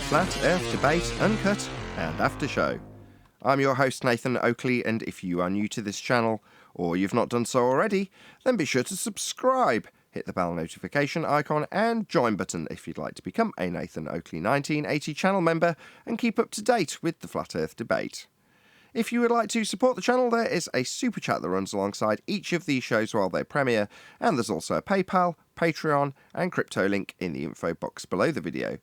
Flat Earth Debate Uncut and After Show. I'm your host Nathan Oakley, and if you are new to this channel, or you've not done so already, then be sure to subscribe, hit the bell notification icon and join button if you'd like to become a Nathan Oakley 1980 channel member and keep up to date with the Flat Earth Debate. If you would like to support the channel, there is a super chat that runs alongside each of these shows while they premiere, and there's also a PayPal, Patreon and crypto link in the info box below the video.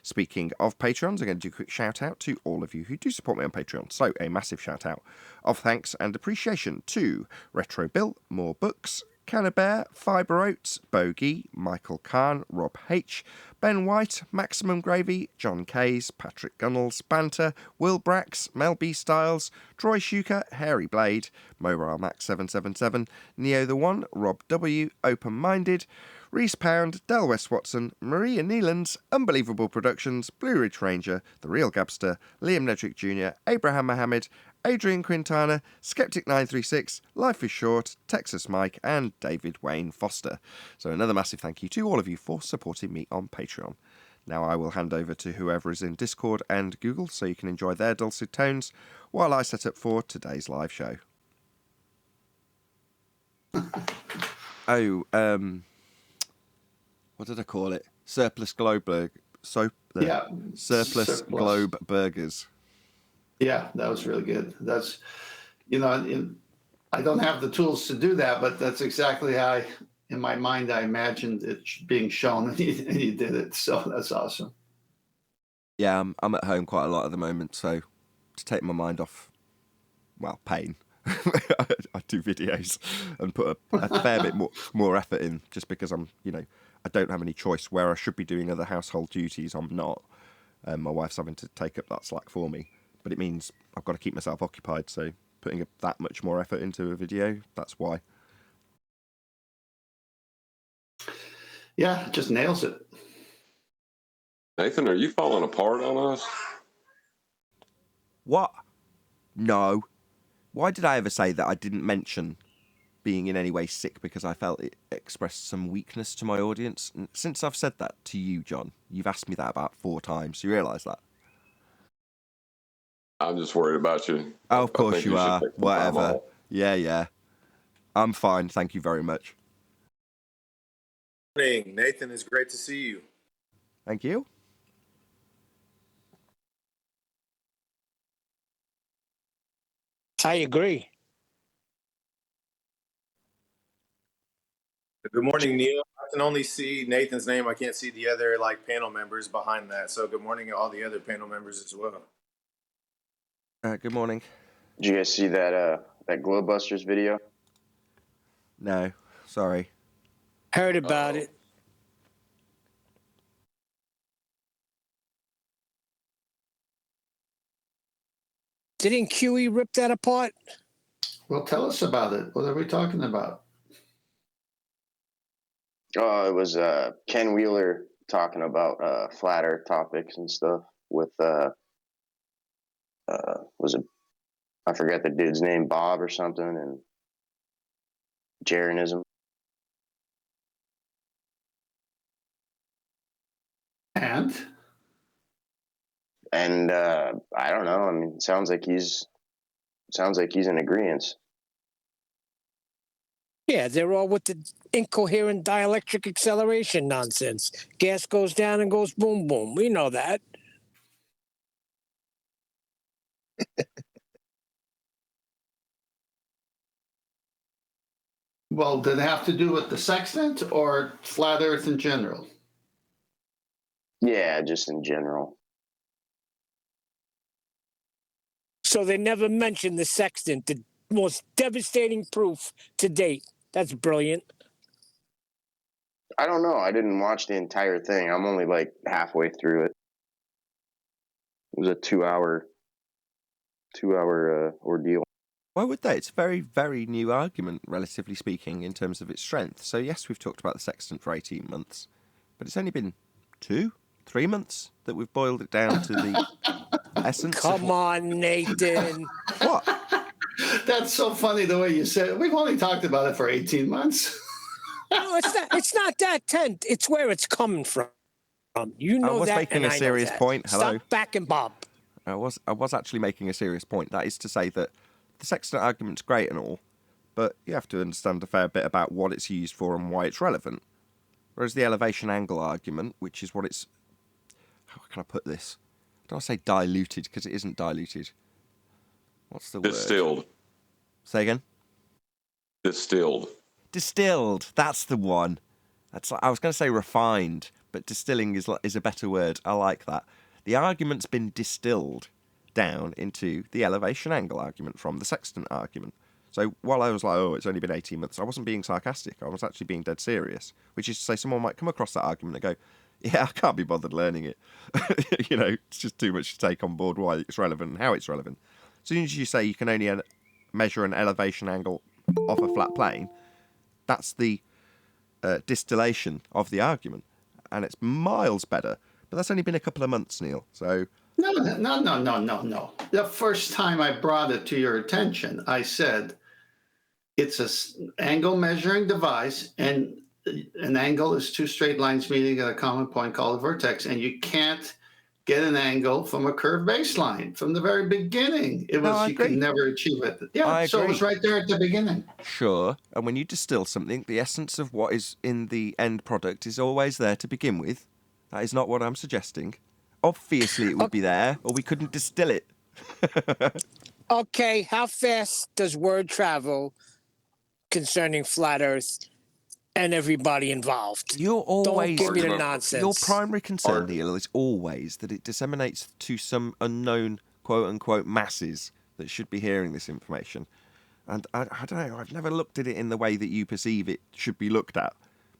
Speaking of Patreons, I'm going to do a quick shout out to all of you who do support me on Patreon. So a massive shout out of thanks and appreciation to Retro Bill, More Books, Cannabear, Fibre Oats, Bogey, Michael Kahn, Rob H, Ben White, Maximum Gravy, John Kays, Patrick Gunnels, Banter, Will Brax, Mel B Styles, Troy Shuker, Hairy Blade, Morale Max 777, Neo the One, Rob W, Open Minded, Reese Pound, Del West Watson, Maria Neelands, Unbelievable Productions, Blue Ridge Ranger, The Real Gabster, Liam Nedrick Jr., Abraham Mohammed, Adrian Quintana, Skeptic936, Life is Short, Texas Mike, and David Wayne Foster. So another massive thank you to all of you for supporting me on Patreon. Now I will hand over to whoever is in Discord and Google so you can enjoy their dulcet tones while I set up for today's live show. What did I call it? Surplus Globe Surplus Globe Burgers. Yeah, that was really good. That's, I don't have the tools to do that, but that's exactly how, in my mind, I imagined it being shown, and he did it. So that's awesome. Yeah, I'm at home quite a lot at the moment, so to take my mind off, pain, I do videos and put a fair bit more effort in, just because I'm, I don't have any choice. Where I should be doing other household duties, I'm not. My wife's having to take up that slack for me. But it means I've got to keep myself occupied, so putting that much more effort into a video, that's why. Yeah, just nails it. Nathan, are you falling apart on us? What? No. Why did I ever say that I didn't mention being in any way sick because I felt it expressed some weakness to my audience? And since I've said that to you, John, you've asked me that about 4 times. You realise that? I'm just worried about you. Oh, of course you are. Whatever. Yeah. I'm fine. Thank you very much. Good morning, Nathan. It's great to see you. Thank you. I agree. Good morning, Neil. I can only see Nathan's name. I can't see the other panel members behind that. So good morning to all the other panel members as well. Good morning. Did you guys see that Glowbusters video? No, sorry. Heard about it. Didn't QE rip that apart? Well, tell us about it. What are we talking about? Oh, it was Ken Wheeler talking about flat Earth topics and stuff with was it? I forget the dude's name, Bob or something, and Jeranism. And I don't know. I mean, it sounds like he's in agreement. Yeah, they're all with the incoherent dielectric acceleration nonsense. Gas goes down and goes boom, boom. We know that. well, did it have to do with the sextant or flat Earth in general? Yeah, just in general. So they never mentioned the sextant, the most devastating proof to date. That's brilliant. I don't know. I didn't watch the entire thing. I'm only halfway through it. It was a 2-hour ordeal. Why would they? It's a very, very new argument, relatively speaking, in terms of its strength. So yes, we've talked about the sextant for 18 months, but it's only been 2-3 months that we've boiled it down to the essence. Come on, Nathan. What? That's so funny the way you said it. We've only talked about it for 18 months. No, it's not that tent. It's where it's coming from. You know was that, making and a I know serious that. point. Hello. Stop backing Bob. I was actually making a serious point. That is to say that the sextant argument's great and all, but you have to understand a fair bit about what it's used for and why it's relevant. Whereas the elevation angle argument, which is what it's... How can I put this? I don't want to say diluted, because it isn't diluted. What's the word? Distilled. Say again? Distilled. Distilled. That's the one. I was going to say refined, but distilling is a better word. I like that. The argument's been distilled down into the elevation angle argument from the sextant argument. So while I was like, oh, it's only been 18 months, I wasn't being sarcastic. I was actually being dead serious, which is to say someone might come across that argument and go, yeah, I can't be bothered learning it. It's just too much to take on board why it's relevant and how it's relevant. As soon as you say you can only measure an elevation angle off a flat plane, that's the distillation of the argument. And it's miles better. But that's only been a couple of months, Neil. So No. The first time I brought it to your attention, I said it's an angle measuring device, and an angle is two straight lines meeting at a common point called a vertex, and you can't get an angle from a curved baseline from the very beginning. It was you could never achieve it. Yeah, so it was right there at the beginning. Sure, and when you distill something, the essence of what is in the end product is always there to begin with. That is not what I'm suggesting. Obviously, it would be there, or we couldn't distill it. Okay, how fast does word travel concerning flat Earth and everybody involved? You're always... Don't give me the nonsense. Your primary concern, Neil, is always that it disseminates to some unknown, quote-unquote, masses that should be hearing this information. And I don't know, I've never looked at it in the way that you perceive it should be looked at.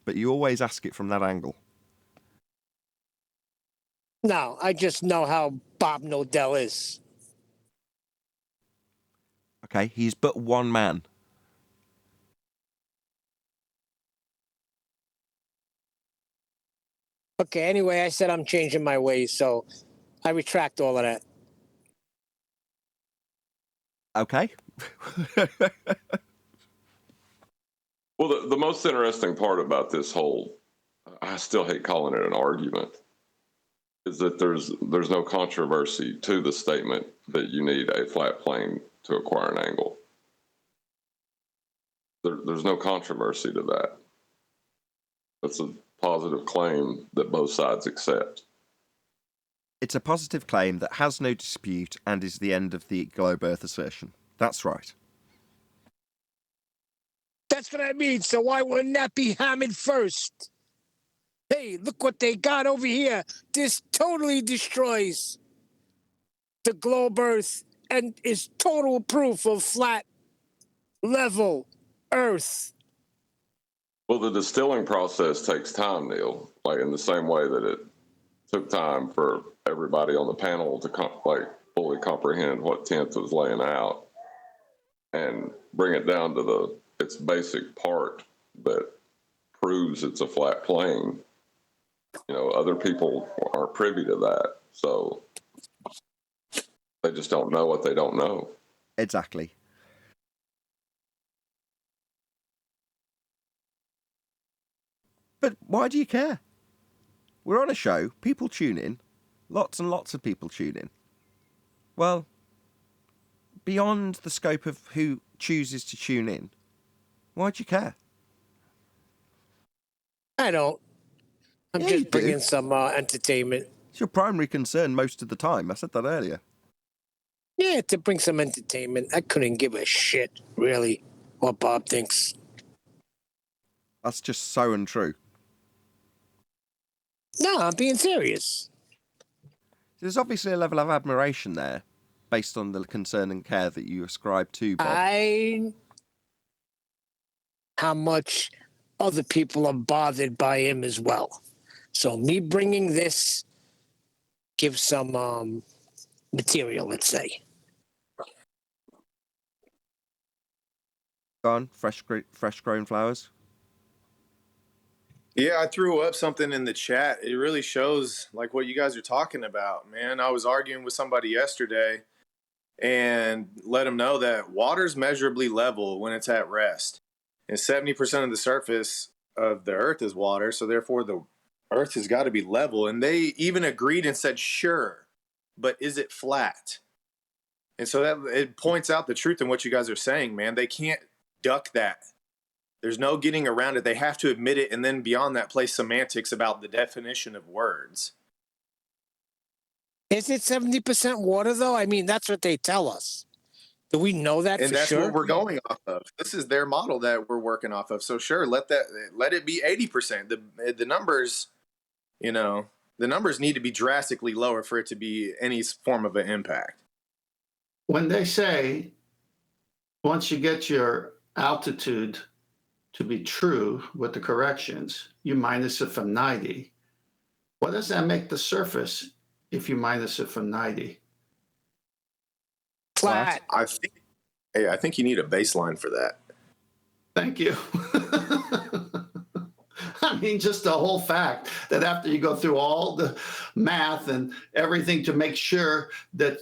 But you always ask it from that angle. No, I just know how Bob Nodell is. Okay, he's but one man. Okay, anyway, I said I'm changing my ways, so I retract all of that. Okay. Well, the most interesting part about this whole, I still hate calling it an argument, is that there's no controversy to the statement that you need a flat plane to acquire an angle. There's no controversy to that. That's a positive claim that both sides accept. It's a positive claim that has no dispute and is the end of the globe Earth assertion. That's right. That's what I mean, so why wouldn't that be hammered first? Hey, look what they got over here. This totally destroys the globe Earth and is total proof of flat, level Earth. Well, the distilling process takes time, Neil, like in the same way that it took time for everybody on the panel to fully comprehend what 10th was laying out and bring it down to its basic part that proves it's a flat plane. Other people aren't privy to that, so they just don't know what they don't know. Exactly. But why do you care? We're on a show, people tune in, lots and lots of people tune in. Well, beyond the scope of who chooses to tune in, why do you care? I don't. I'm Yeah, you just bringing some entertainment. It's your primary concern most of the time. I said that earlier. Yeah, to bring some entertainment. I couldn't give a shit, really, what Bob thinks. That's just so untrue. No, I'm being serious. There's obviously a level of admiration there, based on the concern and care that you ascribe to Bob. How much other people are bothered by him as well. So me bringing this gives some material, let's say. Gone, fresh grown flowers. Yeah, I threw up something in the chat. It really shows like what you guys are talking about, man. I was arguing with somebody yesterday and let them know that water's measurably level when it's at rest. And 70% of the surface of the earth is water, so therefore the Earth has got to be level. And they even agreed and said, sure, but is it flat? And so that it points out the truth in what you guys are saying, man. They can't duck that. There's no getting around it. They have to admit it, and then beyond that, play semantics about the definition of words. Is it 70% water, though? I mean, that's what they tell us. Do we know that And for that's sure? what we're going off of. This is their model that we're working off of. So sure, let it be 80%. The numbers, the numbers need to be drastically lower for it to be any form of an impact. When they say once you get your altitude to be true with the corrections, you minus it from 90. What does that make the surface if you minus it from 90? Flat. I think you need a baseline for that. Thank you. I mean, just the whole fact that after you go through all the math and everything to make sure that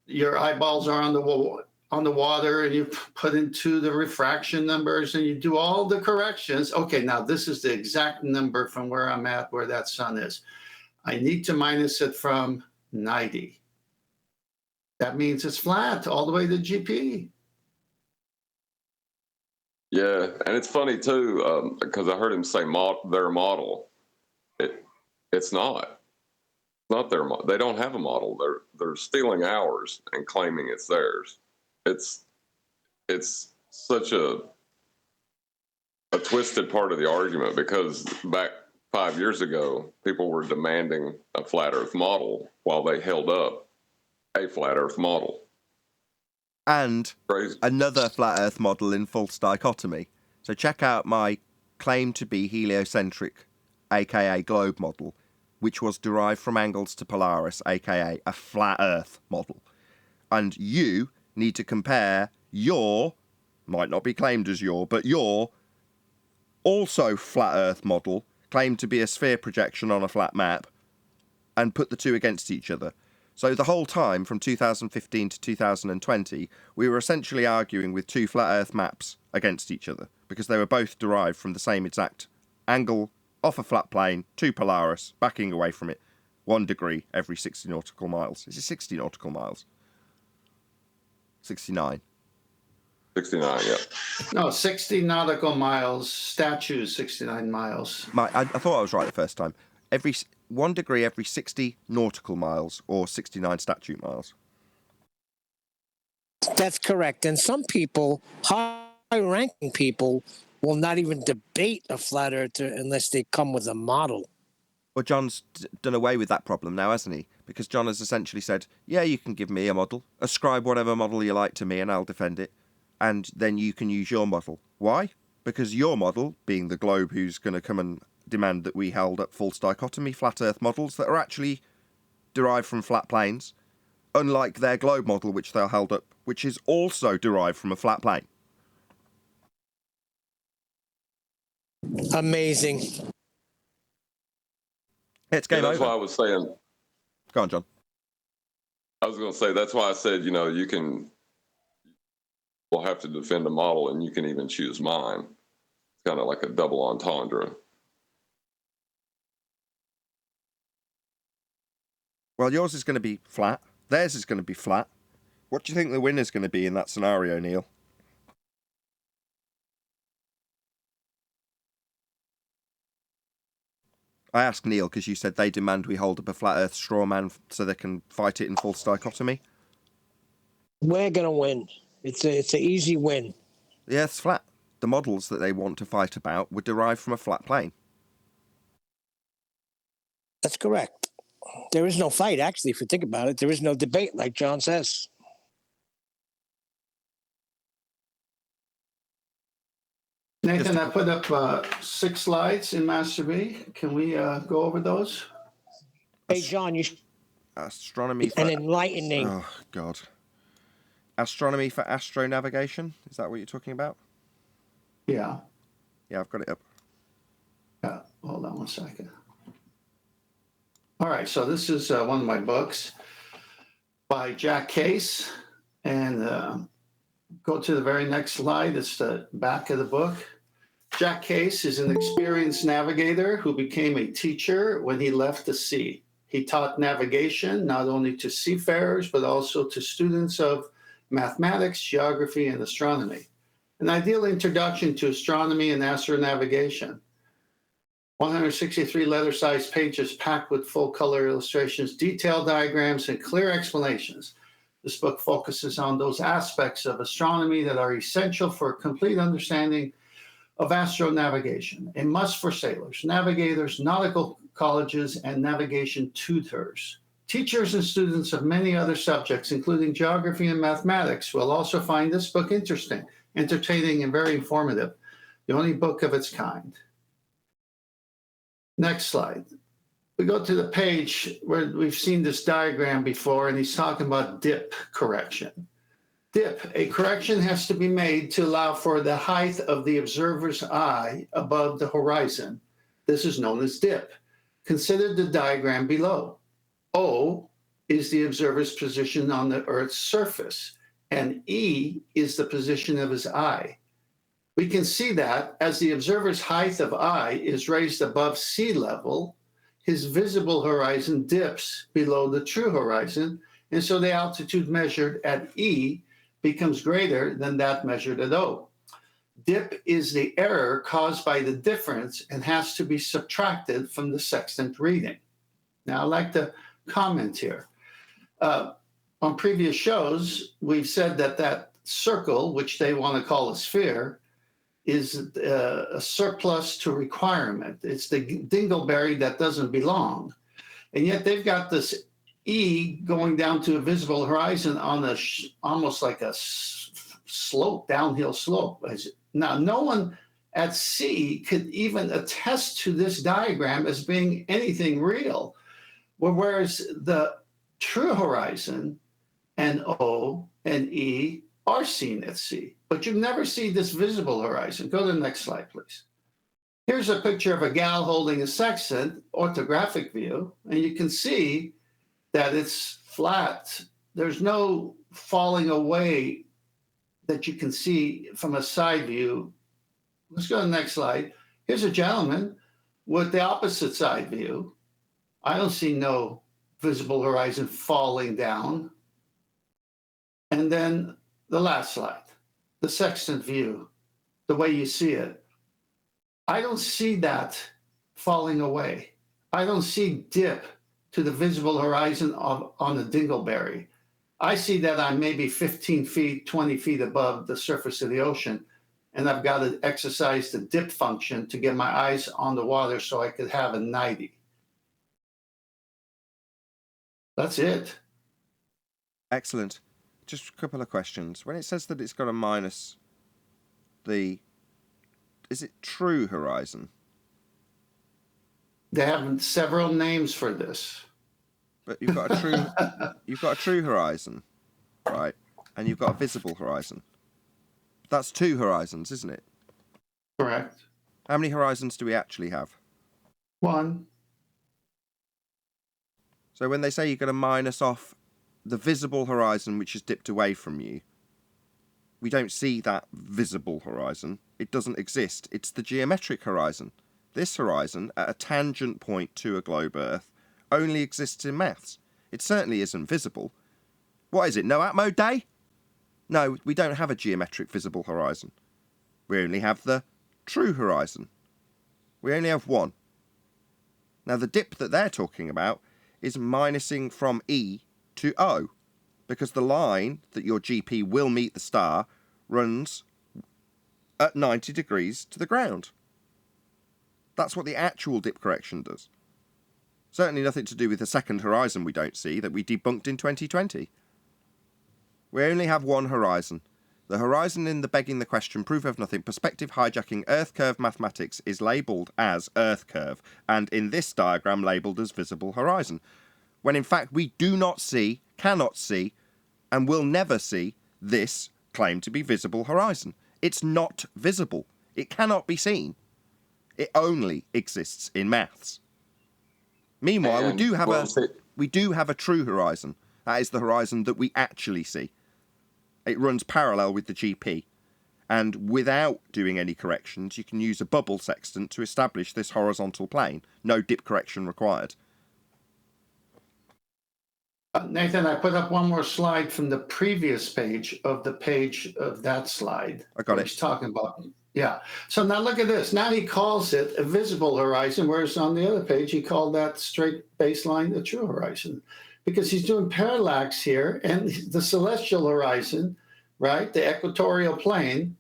your eyeballs are on the water, and you put into the refraction numbers and you do all the corrections. Okay, now this is the exact number from where I'm at, where that sun is. I need to minus it from 90. That means it's flat all the way to GP. Yeah, and it's funny too, because I heard him say their model. It's not their model. They don't have a model. They're stealing ours and claiming it's theirs. It's such a twisted part of the argument, because back 5 years ago, people were demanding a flat Earth model while they held up a flat Earth model. And Crazy. Another flat Earth model in false dichotomy. So check out my claim to be heliocentric, aka globe model, which was derived from angles to Polaris, aka a flat Earth model. And you need to compare your, might not be claimed as but your also flat Earth model, claimed to be a sphere projection on a flat map, and put the two against each other. So the whole time, from 2015 to 2020, we were essentially arguing with two flat Earth maps against each other, because they were both derived from the same exact angle off a flat plane to Polaris, backing away from it 1 degree every 60 nautical miles. Is it 60 nautical miles? 69. 69, yeah. No, 60 nautical miles, statue 69 miles. I thought I was right the first time. 1 degree every 60 nautical miles, or 69 statute miles. That's correct. And some people, high-ranking people, will not even debate a flat earther unless they come with a model. Well, John's done away with that problem now, hasn't he? Because John has essentially said, yeah, you can give me a model, ascribe whatever model you like to me and I'll defend it, and then you can use your model. Why? Because your model, being the globe who's going to come and demand that we held up false dichotomy flat Earth models that are actually derived from flat planes, unlike their globe model which they'll held up, which is also derived from a flat plane. Amazing. It's game that's over. why I was saying. Go on, John. I was going to say, that's why I said, we'll have to defend a model and you can even choose mine. It's kind of like a double entendre. Well, yours is going to be flat. Theirs is going to be flat. What do you think the winner's going to be in that scenario, Neil? I asked Neil because you said they demand we hold up a flat Earth straw man so they can fight it in false dichotomy. We're going to win. It's an easy win. The Earth's flat. The models that they want to fight about were derived from a flat plane. That's correct. There is no fight, actually, if you think about it. There is no debate, like John says. Nathan, I put up 6 slides in Master B. Can we go over those? Hey, John, you Astronomy for... an enlightening. Oh, God. Astronomy for astronavigation? Is that what you're talking about? Yeah. Yeah, I've got it up. Yeah. Hold on one second. All right. So this is one of my books by Jack Case. And go to the very next slide. It's the back of the book. Jack Case is an experienced navigator who became a teacher when he left the sea. He taught navigation not only to seafarers, but also to students of mathematics, geography, and astronomy. An ideal introduction to astronomy and astronavigation. 163 letter-sized pages packed with full-color illustrations, detailed diagrams, and clear explanations. This book focuses on those aspects of astronomy that are essential for a complete understanding of astronavigation, a must for sailors, navigators, nautical colleges, and navigation tutors. Teachers and students of many other subjects, including geography and mathematics, will also find this book interesting, entertaining, and very informative, the only book of its kind. Next slide. We go to the page where we've seen this diagram before, and he's talking about dip correction. Dip, a correction has to be made to allow for the height of the observer's eye above the horizon. This is known as dip. Consider the diagram below. O is the observer's position on the Earth's surface, and E is the position of his eye. We can see that as the observer's height of eye is raised above sea level, his visible horizon dips below the true horizon, and so the altitude measured at E becomes greater than that measured at O. Dip is the error caused by the difference and has to be subtracted from the sextant reading. Now, I'd like to comment here. On previous shows, we've said that that circle, which they want to call a sphere, is a surplus to requirement. It's the dingleberry that doesn't belong. And yet they've got this E going down to a visible horizon on a almost like a slope, downhill slope. Now, no one at sea could even attest to this diagram as being anything real. Whereas the true horizon and O and E are seen at sea, but you never see this visible horizon. Go to the next slide, please. Here's a picture of a gal holding a sextant, orthographic view, and you can see that it's flat. There's no falling away that you can see from a side view. Let's go to the next slide. Here's a gentleman with the opposite side view. I don't see no visible horizon falling down. And then the last slide, the sextant view, the way you see it. I don't see that falling away. I don't see dip to the visible horizon on the dingleberry. I see that I'm maybe 15 feet, 20 feet above the surface of the ocean, and I've got to exercise the dip function to get my eyes on the water so I could have a 90. That's it. Excellent. Just a couple of questions. When it says that it's got a minus, is it true horizon? They have several names for this. But you've got a true horizon, right? And you've got a visible horizon. That's two horizons, isn't it? Correct. How many horizons do we actually have? One. So when they say you've got to minus off the visible horizon which is dipped away from you, we don't see that visible horizon. It doesn't exist. It's the geometric horizon. This horizon, at a tangent point to a globe Earth, only exists in maths. It certainly isn't visible. What is it, no Atmo day? No, we don't have a geometric visible horizon. We only have the true horizon. We only have one. Now the dip that they're talking about is minusing from E to O, because the line that your GP will meet the star runs at 90 degrees to the ground. That's what the actual dip correction does. Certainly nothing to do with the second horizon we don't see that we debunked in 2020. We only have one horizon. The horizon in the begging the question, proof of nothing, perspective hijacking Earth curve mathematics is labelled as Earth curve, and in this diagram labelled as visible horizon, when in fact we do not see, cannot see, and will never see this claim to be visible horizon. It's not visible. It cannot be seen. It only exists in maths. Meanwhile, we do have a true horizon. That is the horizon that we actually see. It runs parallel with the GP. And without doing any corrections, you can use a bubble sextant to establish this horizontal plane. No dip correction required. Nathan, I put up one more slide from the previous page of that slide. I got it. He's talking about. Yeah. So now look at this. Now he calls it a visible horizon, whereas on the other page he called that straight baseline the true horizon, because he's doing parallax here, and the celestial horizon, right, the equatorial plane,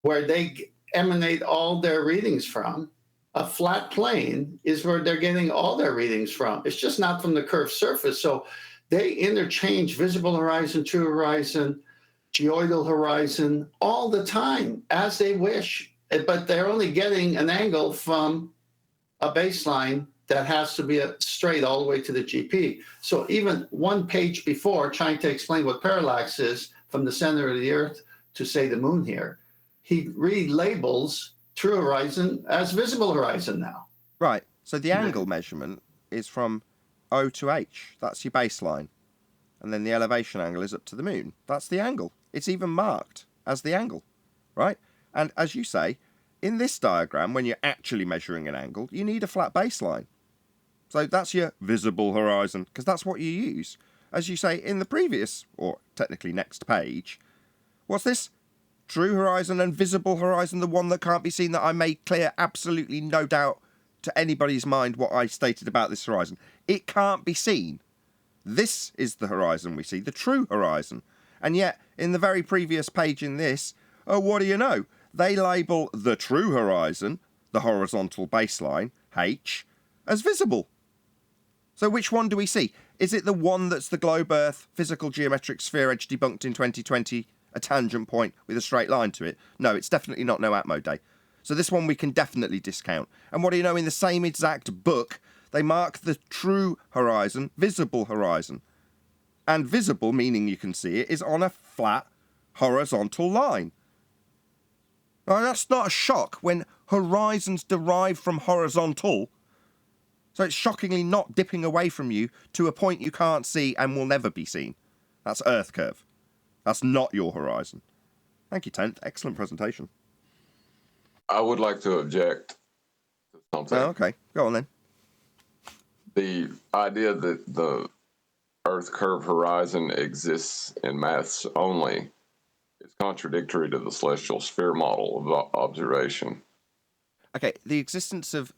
where they emanate all their readings from. A flat plane is where they're getting all their readings from. It's just not from the curved surface. So they interchange visible horizon, true horizon, geoidal horizon all the time as they wish. But they're only getting an angle from a baseline that has to be straight all the way to the GP. So even one page before, trying to explain what parallax is from the center of the Earth to, say, the moon here, he relabels true horizon as visible horizon now. Right, so the angle measurement is from O to H. That's your baseline. And then the elevation angle is up to the moon. That's the angle. It's even marked as the angle, right? And as you say, in this diagram, when you're actually measuring an angle, you need a flat baseline. So that's your visible horizon, because that's what you use. As you say in the previous, or technically next page, what's this? True horizon and visible horizon, the one that can't be seen, that I made clear, absolutely no doubt to anybody's mind what I stated about this horizon. It can't be seen. This is the horizon we see, the true horizon. And yet, in the very previous page in this, what do you know? They label the true horizon, the horizontal baseline, H, as visible. So which one do we see? Is it the one that's the globe Earth physical geometric sphere edge debunked in 2020, a tangent point with a straight line to it? No, it's definitely not No Atmo Day. So this one we can definitely discount. And what do you know, in the same exact book, they mark the true horizon, visible horizon. And visible, meaning you can see it, is on a flat horizontal line. Now, that's not a shock when horizons derive from horizontal. So it's shockingly not dipping away from you to a point you can't see and will never be seen. That's Earth curve. That's not your horizon. Thank you, Tenth. Excellent presentation. I would like to object to something. Oh, okay. Go on then. The idea that the Earth curve horizon exists in maths only is contradictory to the celestial sphere model of observation. Okay, the existence of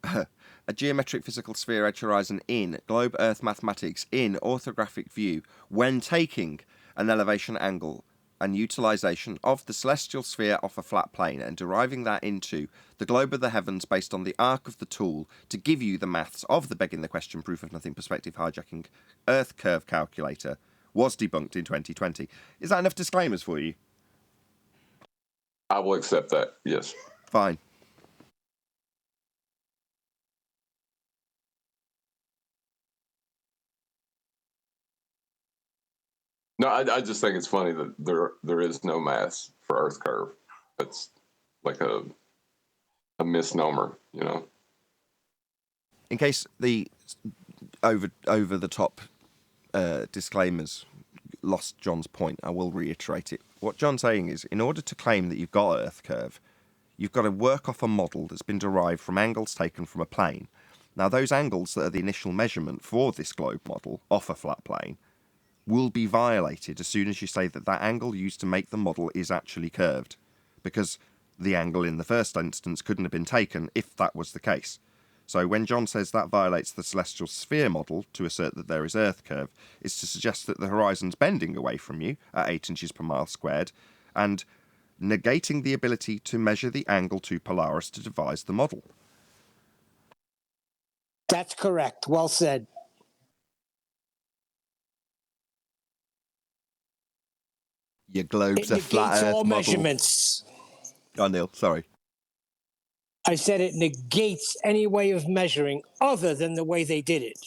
a geometric physical sphere edge horizon in globe Earth mathematics in orthographic view when taking an elevation angle and utilization of the celestial sphere off a flat plane and deriving that into the globe of the heavens based on the arc of the tool to give you the maths of the begging the question proof of nothing perspective hijacking Earth curve calculator was debunked in 2020. Is that enough disclaimers for you? I will accept that, yes. Fine. No, I just think it's funny that there is no maths for Earth curve. It's like a misnomer, you know. In case the over the top disclaimers lost John's point, I will reiterate it. What John's saying is, in order to claim that you've got Earth curve, you've got to work off a model that's been derived from angles taken from a plane. Now, those angles that are the initial measurement for this globe model off a flat plane will be violated as soon as you say that that angle used to make the model is actually curved, because the angle in the first instance couldn't have been taken if that was the case. So when John says that violates the celestial sphere model to assert that there is Earth curve, is to suggest that the horizon's bending away from you at 8 inches per mile squared and negating the ability to measure the angle to Polaris to devise the model. That's correct. Well said. Your globe's It a flat negates Earth all model. measurements. Oh, Neil, sorry. I said it negates any way of measuring other than the way they did it.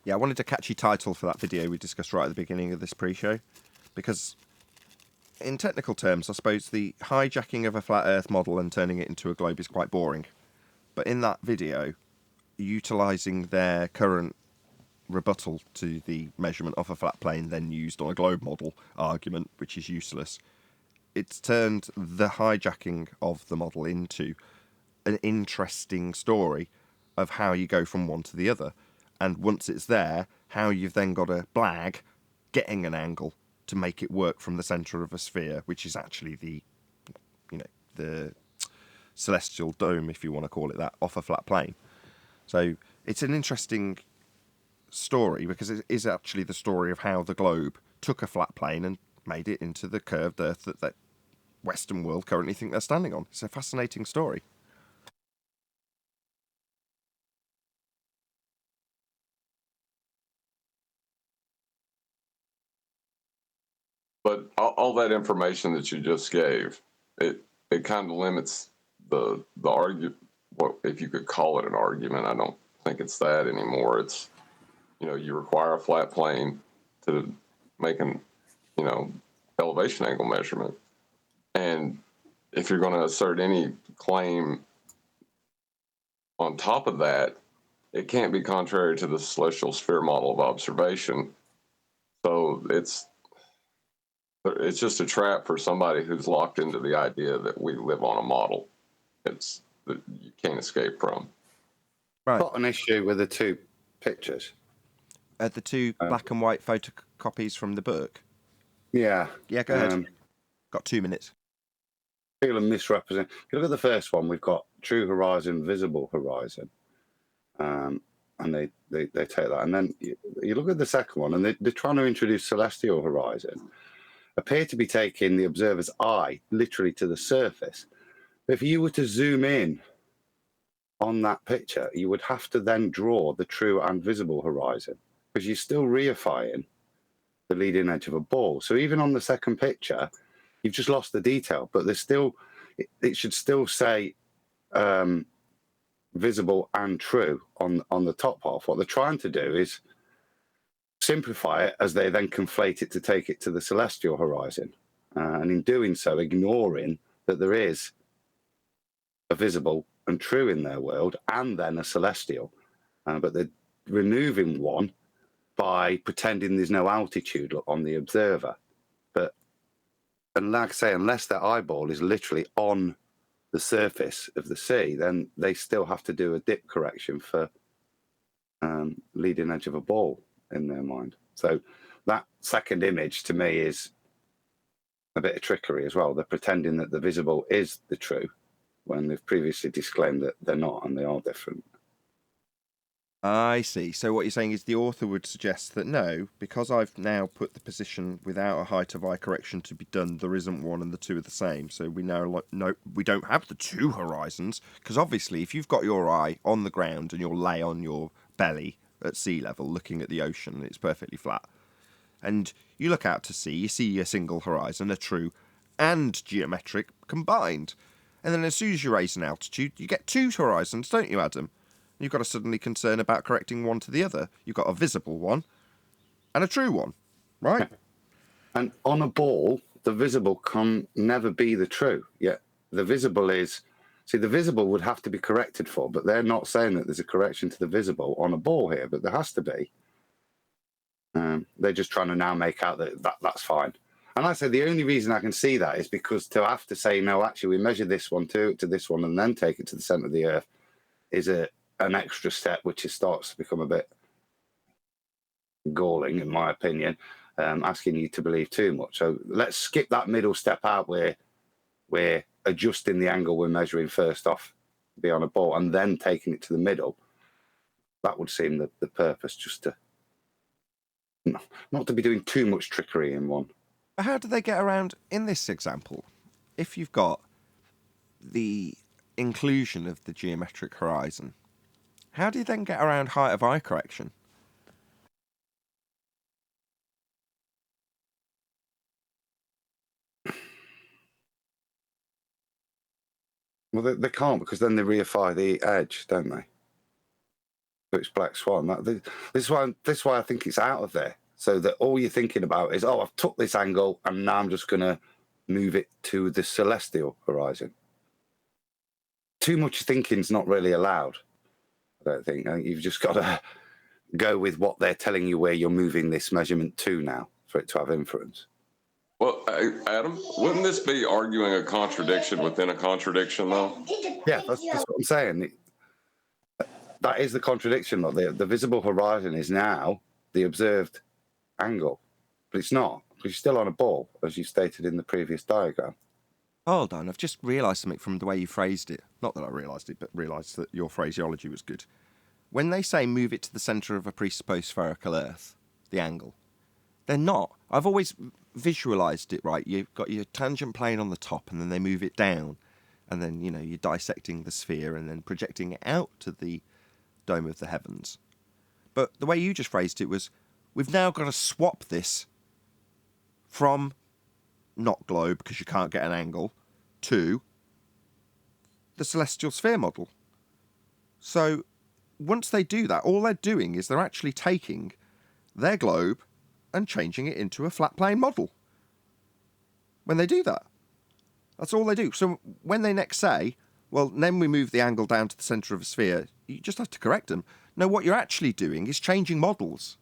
Yeah, I wanted a catchy title for that video we discussed right at the beginning of this pre-show, because in technical terms, I suppose the hijacking of a flat Earth model and turning it into a globe is quite boring. But in that video, utilising their current rebuttal to the measurement of a flat plane then used on a globe model argument, which is useless. It's turned the hijacking of the model into an interesting story of how you go from one to the other. And once it's there, how you've then got to blag getting an angle to make it work from the centre of a sphere, which is actually the celestial dome, if you want to call it that, off a flat plane. So it's an interesting story because it is actually the story of how the globe took a flat plane and made it into the curved Earth that the Western world currently think they're standing on. It's a fascinating story. But all that information that you just gave, it kind of limits the argument. What if you could call it an argument? I don't think it's that anymore. It's, you require a flat plane to make an elevation angle measurement, and if you're going to assert any claim on top of that, it can't be contrary to the celestial sphere model of observation. So it's just a trap for somebody who's locked into the idea that we live on a model. It's that you can't escape from. Right. Got an issue with the two pictures. The two black and white photocopies from the book. Yeah. Yeah, go ahead. Got 2 minutes. People are misrepresenting. If you look at the first one, we've got true horizon, visible horizon. And they take that. And then you look at the second one, and they're trying to introduce celestial horizon. Appear to be taking the observer's eye literally to the surface. But if you were to zoom in on that picture, you would have to then draw the true and visible horizon, because you're still reifying the leading edge of a ball. So even on the second picture, you've just lost the detail, but there's still, it should still say visible and true on the top half. What they're trying to do is simplify it as they then conflate it to take it to the celestial horizon. And in doing so, ignoring that there is a visible and true in their world and then a celestial. But they're removing one by pretending there's no altitude on the observer. And like I say, unless their eyeball is literally on the surface of the sea, then they still have to do a dip correction for leading edge of a ball in their mind. So that second image to me is a bit of trickery as well. They're pretending that the visible is the true when they've previously disclaimed that they're not and they are different. I see. So what you're saying is the author would suggest that no, because I've now put the position without a height of eye correction to be done, there isn't one and the two are the same. So we now no, we don't have the two horizons, because obviously if you've got your eye on the ground and you're lay on your belly at sea level looking at the ocean, it's perfectly flat, and you look out to sea, you see a single horizon, a true and geometric combined. And then as soon as you raise an altitude, you get two horizons, don't you, Adam? You've got to suddenly concern about correcting one to the other. You've got a visible one and a true one, right? And on a ball, the visible can never be the true. Yet the visible is... See, the visible would have to be corrected for, but they're not saying that there's a correction to the visible on a ball here, but there has to be. They're just trying to now make out that's fine. And I say the only reason I can see that is because to have to say, no, actually, we measure this one to this one and then take it to the centre of the Earth is an extra step, which starts to become a bit galling, in my opinion, asking you to believe too much. So let's skip that middle step out where we're adjusting the angle we're measuring first off, be on a ball, and then taking it to the middle. That would seem the purpose, just to not to be doing too much trickery in one. How do they get around in this example? If you've got the inclusion of the geometric horizon, how do you then get around height of eye correction? Well, they can't, because then they reify the edge, don't they? So it's black swan. This is why I think it's out of there. So that all you're thinking about is, oh, I've took this angle and now I'm just going to move it to the celestial horizon. Too much thinking's not really allowed. don't think. I think you've just got to go with what they're telling you where you're moving this measurement to now for it to have influence. Well, Adam, wouldn't this be arguing a contradiction within a contradiction, though? Yeah, that's what I'm saying. That is the contradiction. The visible horizon is now the observed angle, but it's not. You're still on a ball, as you stated in the previous diagram. Hold on, I've just realised something from the way you phrased it. Not that I realised it, but realised that your phraseology was good. When they say move it to the centre of a presupposed spherical Earth, the angle, they're not. I've always visualised it, right? You've got your tangent plane on the top, and then they move it down, and then, you know, you're dissecting the sphere and then projecting it out to the dome of the heavens. But the way you just phrased it was, we've now got to swap this from not globe, because you can't get an angle, to the celestial sphere model. So once they do that, all they're doing is they're actually taking their globe and changing it into a flat plane model. When they do that, that's all they do. So when they next say, well, then we move the angle down to the centre of a sphere, you just have to correct them. No, what you're actually doing is changing models.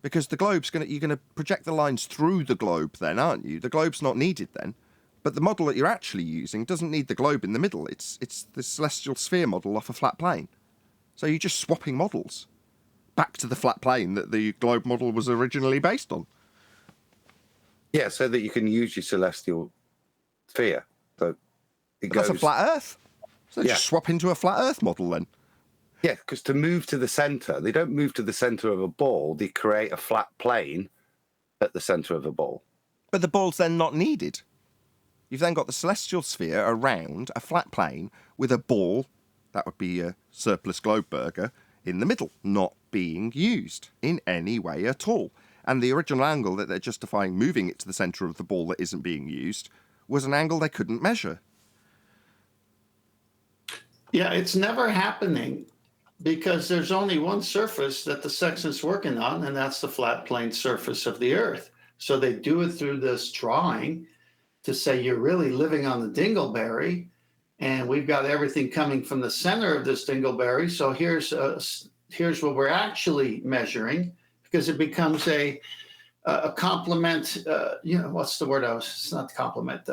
Because the globe's you're going to project the lines through the globe then, aren't you? The globe's not needed then. But the model that you're actually using doesn't need the globe in the middle. It's the celestial sphere model off a flat plane. So you're just swapping models back to the flat plane that the globe model was originally based on. Yeah, so that you can use your celestial sphere. So That's a flat Earth. So just swap into a flat Earth model then. Yeah, because to move to the centre, they don't move to the centre of a ball. They create a flat plane at the centre of a ball. But the ball's then not needed. You've then got the celestial sphere around a flat plane with a ball, that would be a surplus globe burger, in the middle, not being used in any way at all. And the original angle that they're justifying moving it to the centre of the ball that isn't being used was an angle they couldn't measure. Yeah, it's never happening because there's only one surface that the section's working on, and that's the flat plane surface of the Earth. So they do it through this drawing to say you're really living on the dingleberry, and we've got everything coming from the center of this dingleberry. So here's what we're actually measuring, because it becomes a complement. What's the word? It's not complement.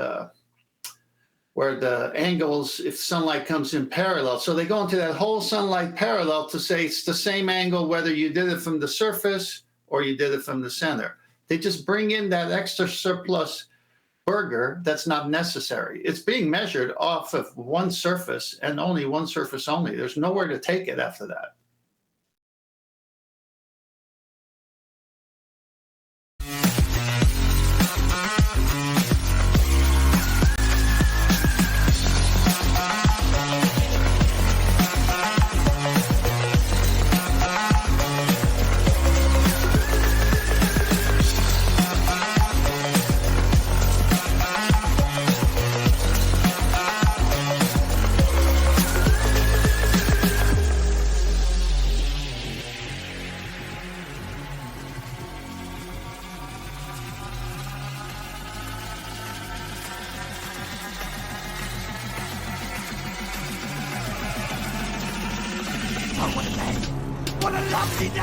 Where the angles, if sunlight comes in parallel. So they go into that whole sunlight parallel to say it's the same angle whether you did it from the surface or you did it from the center. They just bring in that extra surplus burger that's not necessary. It's being measured off of one surface and only one surface only. There's nowhere to take it after that.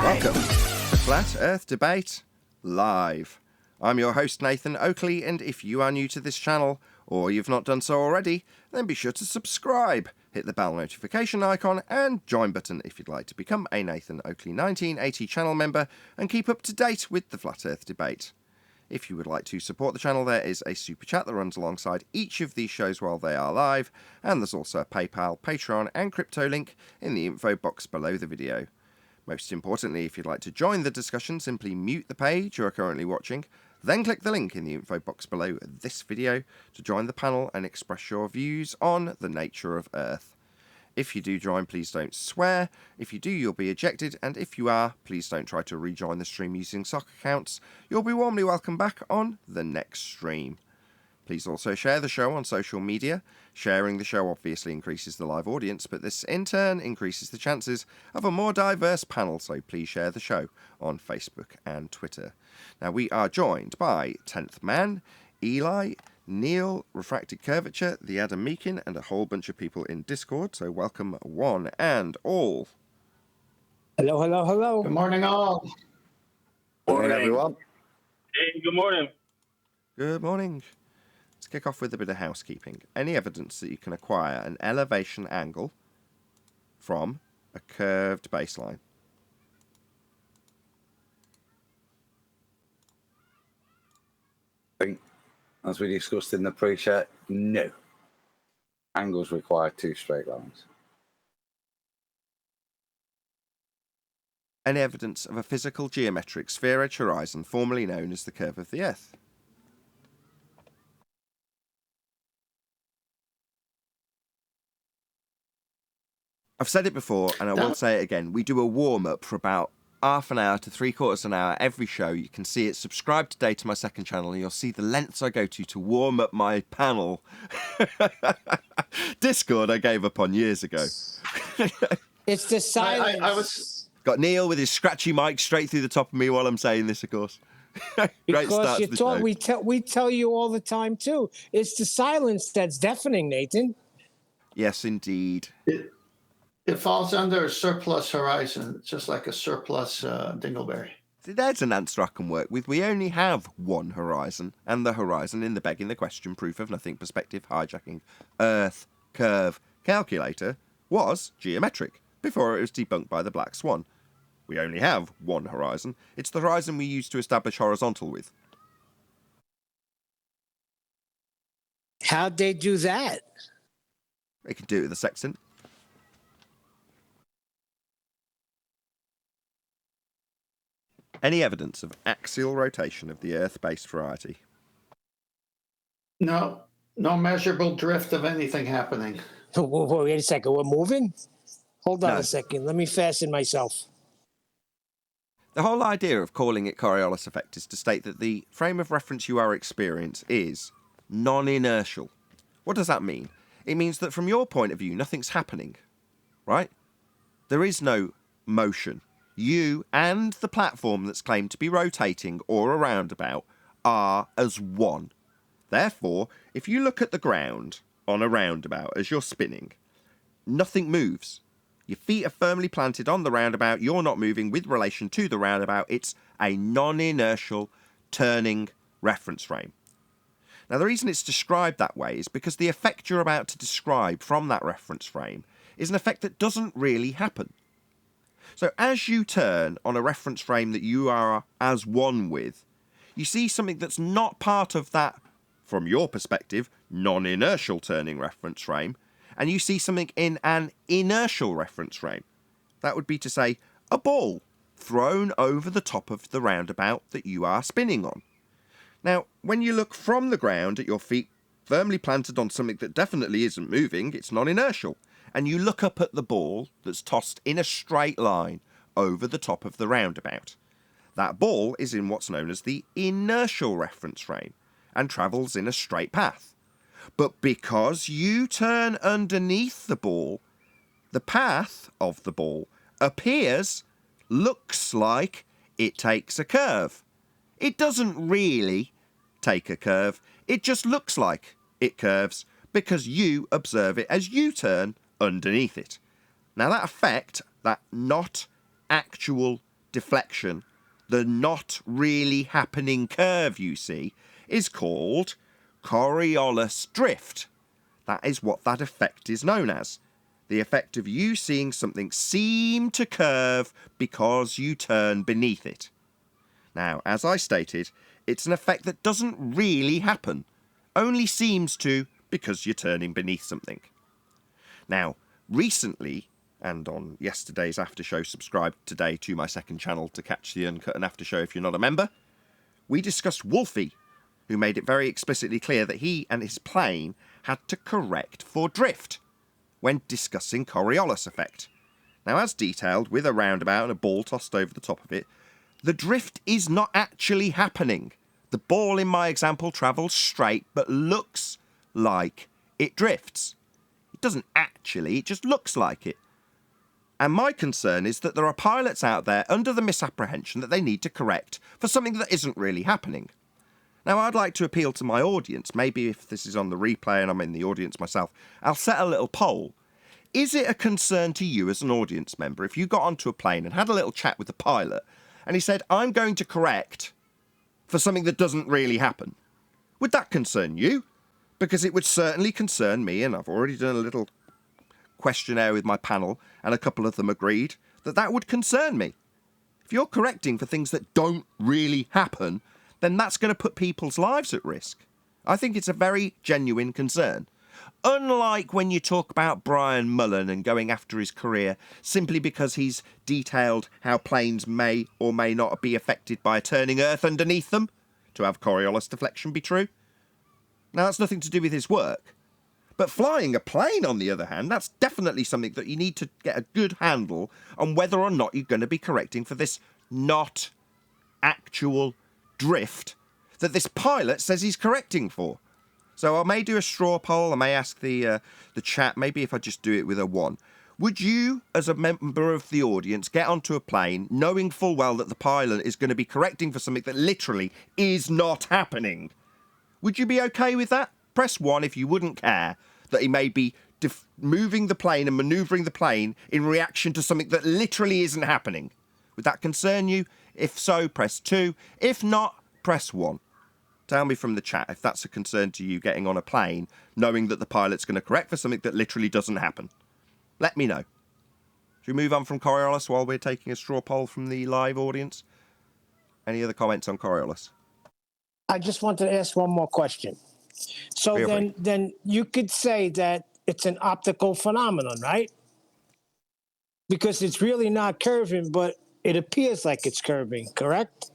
Welcome to Flat Earth Debate Live. I'm your host Nathan Oakley, and if you are new to this channel, or you've not done so already, then be sure to subscribe, hit the bell notification icon and join button if you'd like to become a Nathan Oakley 1980 channel member and keep up to date with the Flat Earth Debate. If you would like to support the channel, there is a super chat that runs alongside each of these shows while they are live, and there's also a PayPal, Patreon and crypto link in the info box below the video. Most importantly, if you'd like to join the discussion, simply mute the page you are currently watching, then click the link in the info box below this video to join the panel and express your views on the nature of Earth. If you do join, please don't swear. If you do, you'll be ejected, and if you are, please don't try to rejoin the stream using sock accounts. You'll be warmly welcome back on the next stream. Please also share the show on social media. Sharing the show obviously increases the live audience, but this in turn increases the chances of a more diverse panel, so please share the show on Facebook and Twitter. Now we are joined by 10th Man, Eli, Neil, Refracted Curvature, the Adam Meakin, and a whole bunch of people in Discord. So welcome one and all. Hello, hello, hello. Good morning, all. Morning, everyone. Hey, good morning. Good morning. Let's kick off with a bit of housekeeping. Any evidence that you can acquire an elevation angle from a curved baseline? I think, as we discussed in the pre-show, no. Angles require two straight lines. Any evidence of a physical geometric sphere-edge horizon formerly known as the curve of the Earth? I've said it before, and I will say it again. We do a warm-up for about half an hour to 3/4 an hour every show. You can see it. Subscribe today to my second channel, and you'll see the lengths I go to warm up my panel. Discord I gave up on years ago. It's the silence. I was Got Neil with his scratchy mic straight through the top of me while I'm saying this, of course. Great because start you to the talk, show. we tell you all the time too. It's the silence that's deafening, Nathan. Yes, indeed. It falls under a surplus horizon, just like a surplus dingleberry. There's an answer I can work with. We only have one horizon, and the horizon in the begging the question, proof of nothing, perspective, hijacking, Earth, curve, calculator was geometric before it was debunked by the Black Swan. We only have one horizon. It's the horizon we use to establish horizontal with. How'd they do that? They can do it with a sextant. Any evidence of axial rotation of the Earth-based variety? No measurable drift of anything happening. Whoa, wait a second. We're moving? Hold on No. a second. Let me fasten myself. The whole idea of calling it Coriolis effect is to state that the frame of reference you are experiencing is non-inertial. What does that mean? It means that from your point of view, nothing's happening, right? There is no motion. You and the platform that's claimed to be rotating or a roundabout are as one. Therefore, if you look at the ground on a roundabout as you're spinning, nothing moves. Your feet are firmly planted on the roundabout. You're not moving with relation to the roundabout. It's a non-inertial turning reference frame. Now, the reason it's described that way is because the effect you're about to describe from that reference frame is an effect that doesn't really happen. So as you turn on a reference frame that you are as one with, you see something that's not part of that, from your perspective, non-inertial turning reference frame, and you see something in an inertial reference frame. That would be to say, a ball thrown over the top of the roundabout that you are spinning on. Now, when you look from the ground at your feet firmly planted on something that definitely isn't moving, it's non-inertial. And you look up at the ball that's tossed in a straight line over the top of the roundabout. That ball is in what's known as the inertial reference frame and travels in a straight path. But because you turn underneath the ball, the path of the ball looks like it takes a curve. It doesn't really take a curve, it just looks like it curves because you observe it as you turn underneath it. Now that effect, that not actual deflection, the not really happening curve you see, is called Coriolis drift. That is what that effect is known as. The effect of you seeing something seem to curve because you turn beneath it. Now, as I stated, it's an effect that doesn't really happen, only seems to because you're turning beneath something. Now, recently, and on yesterday's after show, subscribe today to my second channel to catch the uncut and after show if you're not a member, we discussed Wolfie, who made it very explicitly clear that he and his plane had to correct for drift when discussing Coriolis effect. Now, as detailed, with a roundabout and a ball tossed over the top of it, the drift is not actually happening. The ball in my example travels straight but looks like it drifts. It doesn't actually, it just looks like it. And my concern is that there are pilots out there under the misapprehension that they need to correct for something that isn't really happening. Now, I'd like to appeal to my audience. Maybe if this is on the replay and I'm in the audience myself, I'll set a little poll. Is it a concern to you as an audience member if you got onto a plane and had a little chat with the pilot and he said, I'm going to correct for something that doesn't really happen? Would that concern you? Because it would certainly concern me, and I've already done a little questionnaire with my panel, and a couple of them agreed that that would concern me. If you're correcting for things that don't really happen, then that's going to put people's lives at risk. I think it's a very genuine concern. Unlike when you talk about Brian Mullen and going after his career simply because he's detailed how planes may or may not be affected by a turning Earth underneath them, to have Coriolis deflection be true. Now, that's nothing to do with his work. But flying a plane, on the other hand, that's definitely something that you need to get a good handle on whether or not you're going to be correcting for this not actual drift that this pilot says he's correcting for. So I may do a straw poll. I may ask the chat, maybe if I just do it with a 1. Would you, as a member of the audience, get onto a plane knowing full well that the pilot is going to be correcting for something that literally is not happening? Would you be okay with that? Press 1 if you wouldn't care that he may be moving the plane and manoeuvring the plane in reaction to something that literally isn't happening. Would that concern you? If so, press 2. If not, press 1. Tell me from the chat if that's a concern to you, getting on a plane knowing that the pilot's going to correct for something that literally doesn't happen. Let me know. Should we move on from Coriolis while we're taking a straw poll from the live audience? Any other comments on Coriolis? I just wanted to ask one more question. So then you could say that it's an optical phenomenon, right? Because it's really not curving, but it appears like it's curving, correct?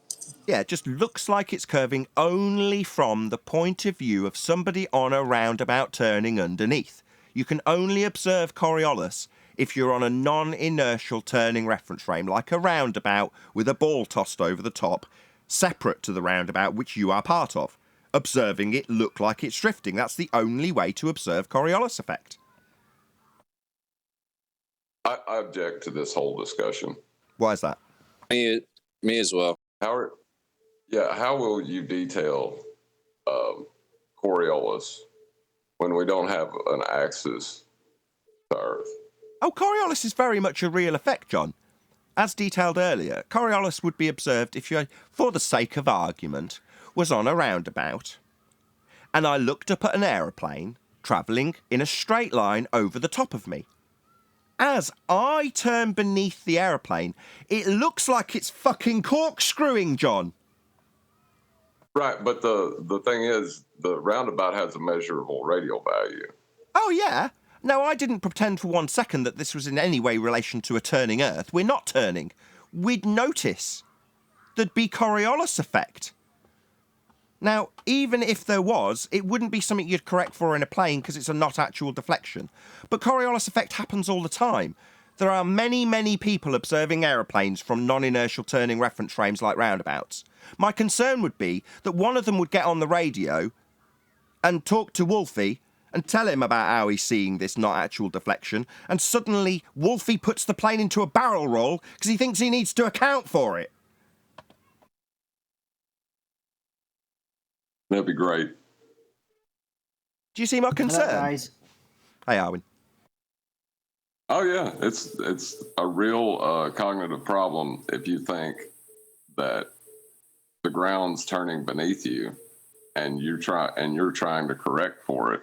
Yeah, it just looks like it's curving only from the point of view of somebody on a roundabout turning underneath. You can only observe Coriolis if you're on a non-inertial turning reference frame, like a roundabout with a ball tossed over the top, separate to the roundabout which you are part of. Observing it look like it's drifting. That's the only way to observe Coriolis effect. I object to this whole discussion. Why is that? Me as well. How will you detail Coriolis when we don't have an axis to Earth? Oh, Coriolis is very much a real effect, John. As detailed earlier, Coriolis would be observed if you, for the sake of argument, was on a roundabout and I looked up at an aeroplane travelling in a straight line over the top of me. As I turn beneath the aeroplane, it looks like it's fucking corkscrewing, John. Right, but the thing is, the roundabout has a measurable radial value. Oh, yeah. No, I didn't pretend for 1 second that this was in any way relation to a turning Earth. We're not turning. We'd notice. There'd be Coriolis effect. Now, even if there was, it wouldn't be something you'd correct for in a plane because it's a not actual deflection. But Coriolis effect happens all the time. There are many, many people observing aeroplanes from non-inertial turning reference frames like roundabouts. My concern would be that one of them would get on the radio and talk to Wolfie and tell him about how he's seeing this not actual deflection, and suddenly Wolfie puts the plane into a barrel roll because he thinks he needs to account for it. That'd be great. Do you see my concern? Hello, guys. Hey, Arwin. Oh yeah, it's a real cognitive problem if you think that the ground's turning beneath you, and you're trying to correct for it.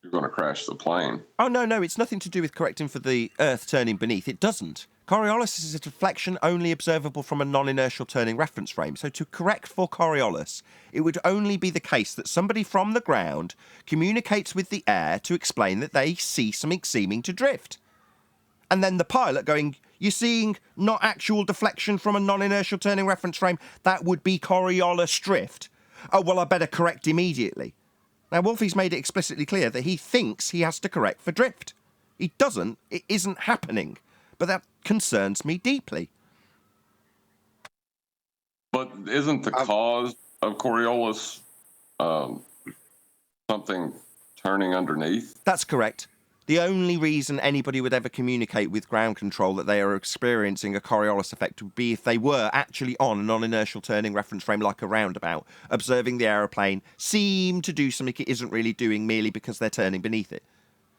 You're going to crash the plane. Oh no, it's nothing to do with correcting for the Earth turning beneath. It doesn't. Coriolis is a deflection only observable from a non-inertial turning reference frame. So to correct for Coriolis, it would only be the case that somebody from the ground communicates with the air to explain that they see something seeming to drift. And then the pilot going, you're seeing not actual deflection from a non-inertial turning reference frame. That would be Coriolis drift. Oh, well, I better correct immediately. Now, Wolfie's made it explicitly clear that he thinks he has to correct for drift. He doesn't. It isn't happening. But that concerns me deeply. But isn't the cause of Coriolis something turning underneath? That's correct. The only reason anybody would ever communicate with ground control that they are experiencing a Coriolis effect would be if they were actually on a non-inertial turning reference frame like a roundabout, observing the aeroplane seem to do something it isn't really doing merely because they're turning beneath it.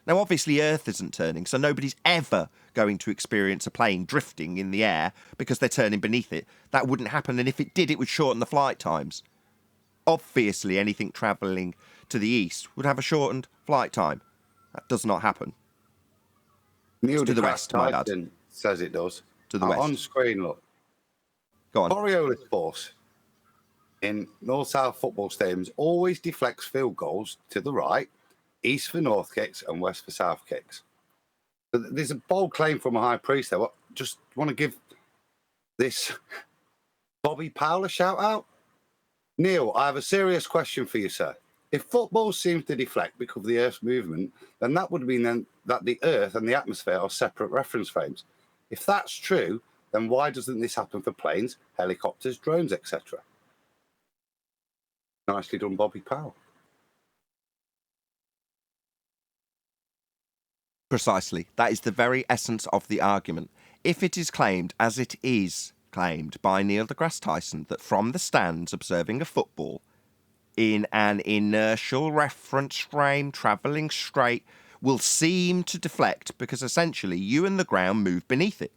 Now, obviously, Earth isn't turning, so nobody's ever going to experience a plane drifting in the air because they're turning beneath it. That wouldn't happen, and if it did, it would shorten the flight times. Obviously, anything travelling to the east would have a shortened flight time. That does not happen. Neil To the deGrasse west, my bad. Tyson says it does. To the west. On screen, look. Go on. Coriolis force in north-south football stadiums always deflects field goals to the right, east for north kicks and west for south kicks. So there's a bold claim from a high priest there. Just want to give this Bobby Powell a shout-out. Neil, I have a serious question for you, sir. If football seems to deflect because of the Earth's movement, then that would mean then that the Earth and the atmosphere are separate reference frames. If that's true, then why doesn't this happen for planes, helicopters, drones, etc.? Nicely done, Bobby Powell. Precisely. That is the very essence of the argument. If it is claimed, as it is claimed by Neil deGrasse Tyson, that from the stands observing a football, in an inertial reference frame travelling straight will seem to deflect because essentially you and the ground move beneath it.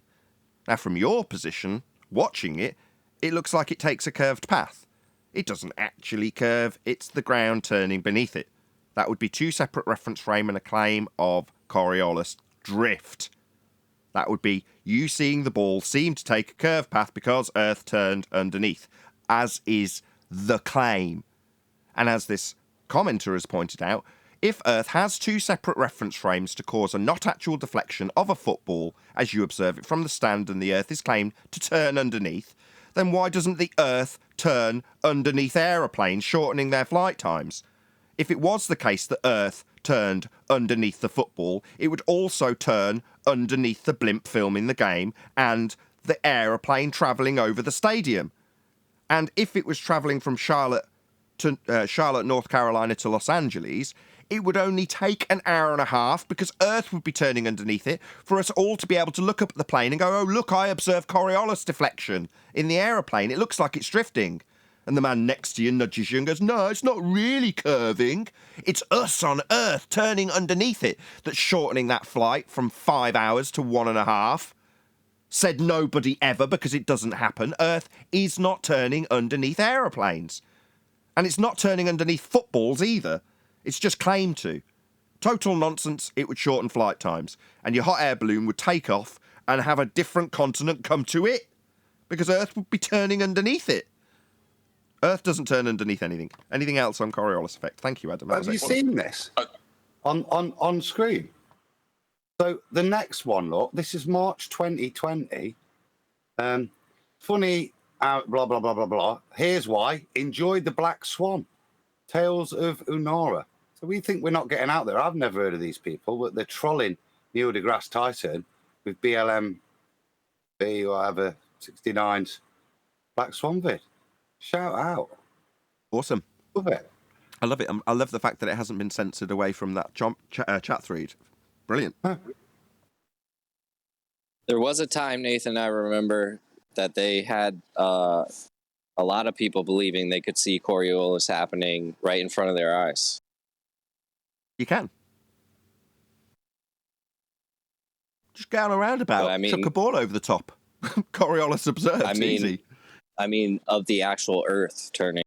Now, from your position, watching it, it looks like it takes a curved path. It doesn't actually curve, it's the ground turning beneath it. That would be two separate reference frame and a claim of Coriolis drift. That would be you seeing the ball seem to take a curved path because Earth turned underneath, as is the claim. And as this commenter has pointed out, if Earth has two separate reference frames to cause a not actual deflection of a football as you observe it from the stand and the Earth is claimed to turn underneath, then why doesn't the Earth turn underneath aeroplanes, shortening their flight times? If it was the case that Earth turned underneath the football, it would also turn underneath the blimp filming the game and the aeroplane travelling over the stadium. And if it was travelling from Charlotte, North Carolina to Los Angeles, it would only take an hour and a half because Earth would be turning underneath it for us all to be able to look up at the plane and go, oh, look, I observe Coriolis deflection in the aeroplane. It looks like it's drifting. And the man next to you nudges you and goes, no, it's not really curving. It's us on Earth turning underneath it that's shortening that flight from 5 hours to 1.5. Said nobody ever because it doesn't happen. Earth is not turning underneath aeroplanes. And it's not turning underneath footballs either. It's just claimed to. Total nonsense, it would shorten flight times. And your hot air balloon would take off and have a different continent come to it. Because Earth would be turning underneath it. Earth doesn't turn underneath anything. Anything else on Coriolis effect? Thank you, Adam. Have you seen this on screen? So the next one, look, this is March 2020. Funny... blah, blah, blah, blah, blah. Here's why. Enjoyed the Black Swan. Tales of Unara. So we think we're not getting out there. I've never heard of these people, but they're trolling Neil deGrasse Tyson with BLM, whatever, 69's Black Swan vid. Shout out. Awesome. Love it. I love it. I love the fact that it hasn't been censored away from that chat thread. Brilliant. Huh. There was a time, Nathan, I remember, that they had a lot of people believing they could see Coriolis happening right in front of their eyes. You can. Just go on a roundabout, chuck a ball over the top. Coriolis observed. Easy. I mean, of the actual Earth turning.